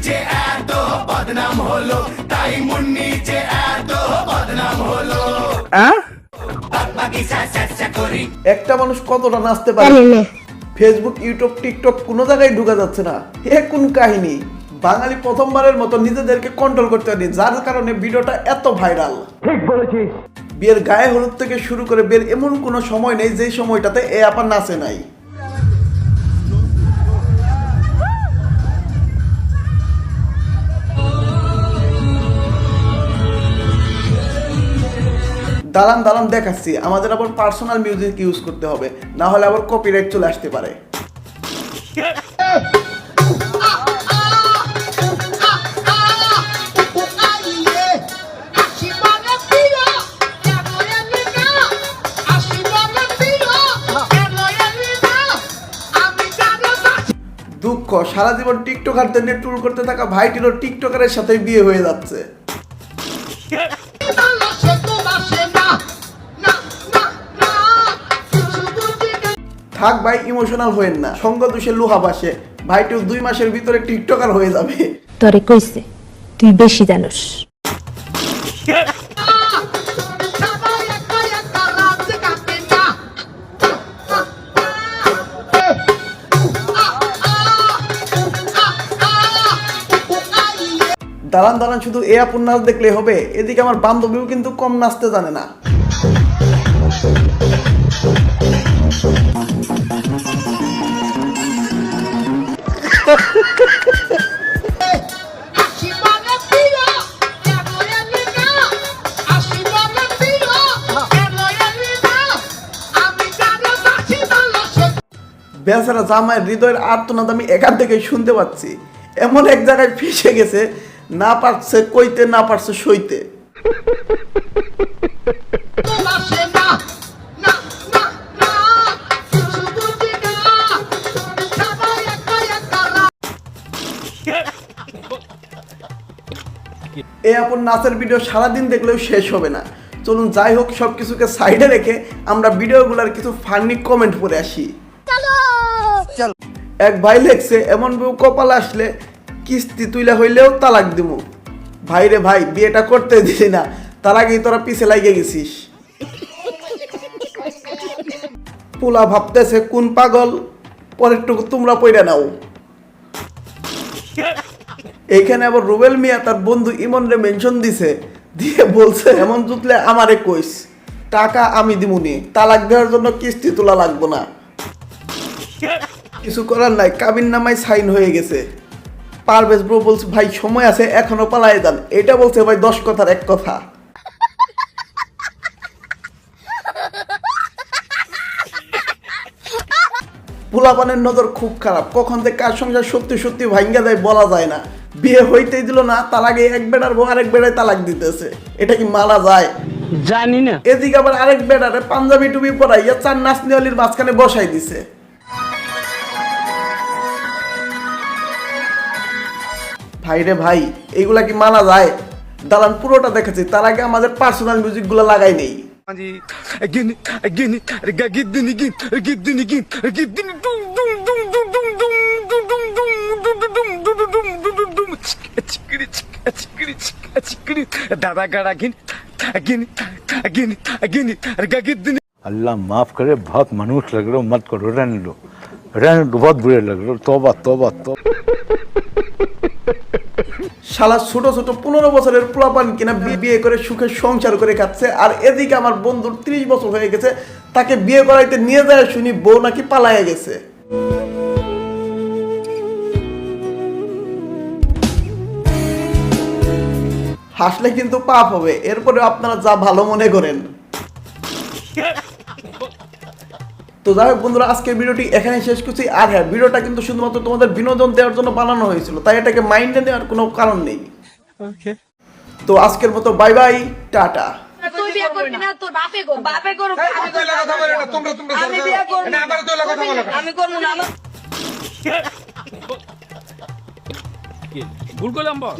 যে এত বদনাম হলো, তাই মুন্নি যে এত বদনাম হলো। একটা মানুষ কতটা নাচতে পারে, ফেসবুক, ইউটিউব, টিকটক কোনো জায়গায় ঢুকা যাচ্ছে না। এ কোন কাহিনী? বাঙালি প্রথমবারের মতো নিজেদেরকে কন্ট্রোল করতে পারেনি, যার কারণে ভিডিওটা এত ভাইরাল। ঠিক বলেছিস। বিয়ের গায়ে হলুদ থেকে শুরু করে বিয়ের এমন কোনো সময় নেই যে সময়টাতে এ আপা নাচে নাই। দাঁড়ান দাঁড়ান দেখাচ্ছি, আমাদের আবার পার্সোনাল মিউজিক ইউজ করতে হবে, না হলে আবার কপিরাইট চলে আসতে পারে। দুঃখ, সারা জীবন টিকটকারদের নিয়ে টুর করতে থাকা ভাইটিরও টিকটকারের সাথে বিয়ে হয়ে যাচ্ছে। থাক ভাই, ইমোশনাল হয়েন না, সঙ্গ দোষে লোহা বাসে। ভাইটিও 2 মাসের ভিতরে টিকটকার হয়ে যাবে। তোরে কইছে তুই বেশি জানোস। দাঁড়ান দাঁড়ান, শুধু এ আপুর নাচ দেখলে হবে? এদিকে আমার বান্ধবীও কিন্তু কম নাচতে জানে না। বেচারা জামাইয়ের হৃদয়ের আর্তনাদ আমি এখান থেকে শুনতে পাচ্ছি। এমন এক জায়গায় ফেসে গেছে, না পারছে কইতে, না পারছে সইতে। এই আপন নাচের ভিডিও সারাদিন দেখলেও শেষ হবে না। চলুন যাই হোক, সবকিছুকে সাইডে রেখে আমরা ভিডিওগুলোর কিছু ফানি কমেন্ট পড়ে আসি। এক ভাই লেখছে, এমন বউ কপাল আসলে কিস্তি তুইলা হইলেও তালাক দিমু। ভাই রে ভাই, বিয়েটা করতে দিলি না, তার আগেই তোরা পিছে লাগিয়ে গেছিস। পোলা ভাবতেছে কোন পাগল, পরেরটুকু তোমরা পইরা নাও। এইখানে আবার রুবেল মিয়া তার বন্ধু ইমন রে মেনশন দিছে, দিয়ে বলছে এমন জুতলে আমারে কইস, টাকা আমি দিমুনি, তালাক দেওয়ার জন্য কিস্তি তোলা লাগবো না। কিছু করার নাই, কাবিন নামায় সাইন হয়ে গেছে। পারভেজ ব্রো বলছে ভাই সময় আছে, এখনো পালায় যান। এটা বলছে ভাই 10 কথার এক কথা। পোলাপানের নজর খুব খারাপ, কখন যে কার সংসার সত্যি সত্যি ভাঙ্গা যায় বলা যায় না। বিয়ে হইতেই দিল না, তার আগে এক বেড়ার বউ আরেক বেড়ায় তালাক দিতেছে, এটা কি মানা যায়? জানি না। এদিকে আবার আরেক বেড়ারে পাঞ্জাবি টুপি পরাইয়া 4 নাচনিওয়ালির মাঝখানে বসাই দিছে। ভাই রে ভাই, এইগুলা কি মানা যায়? দালান পুরোটা দেখাচ্ছি, তার আগে আমাদের পার্সোনাল মিউজিক গুলো লাগাই নেই। अल्लाह माफ करे, बहुत मनुष्य लग रहे हो, मत करो, रहने दो, बहुत बुरे लग रहे हो, तौबा तौबा तौबा। শালা ছোট ছোট 15 বছরের পোলাপান কিনা বিয়ে করে সুখে সংসার করে খাচ্ছে, আর এদিকে আমার বন্ধুর 30 বছর হয়ে গেছে, তাকে বিয়ে করাইতে নিয়ে যায় শুনি বউ নাকি পালাইয়া গেছে। হাসলে কিন্তু পাপ হবে, এরপরে আপনারা যা ভালো মনে করেন। তো যাই হোক বন্ধুরা, আজকের ভিডিওটি এখানে শেষ করছি। আর হ্যাঁ, ভিডিওটা কিন্তু শুধুমাত্র তোমাদের বিনোদন দেওয়ার জন্য বানানো হয়েছিল, তাই এটাকে মাইন্ডে নেওয়ার কোনো কারণ নেই। তো আজকের মতো বাই বাই, টাটা। ভুল করলাম বস।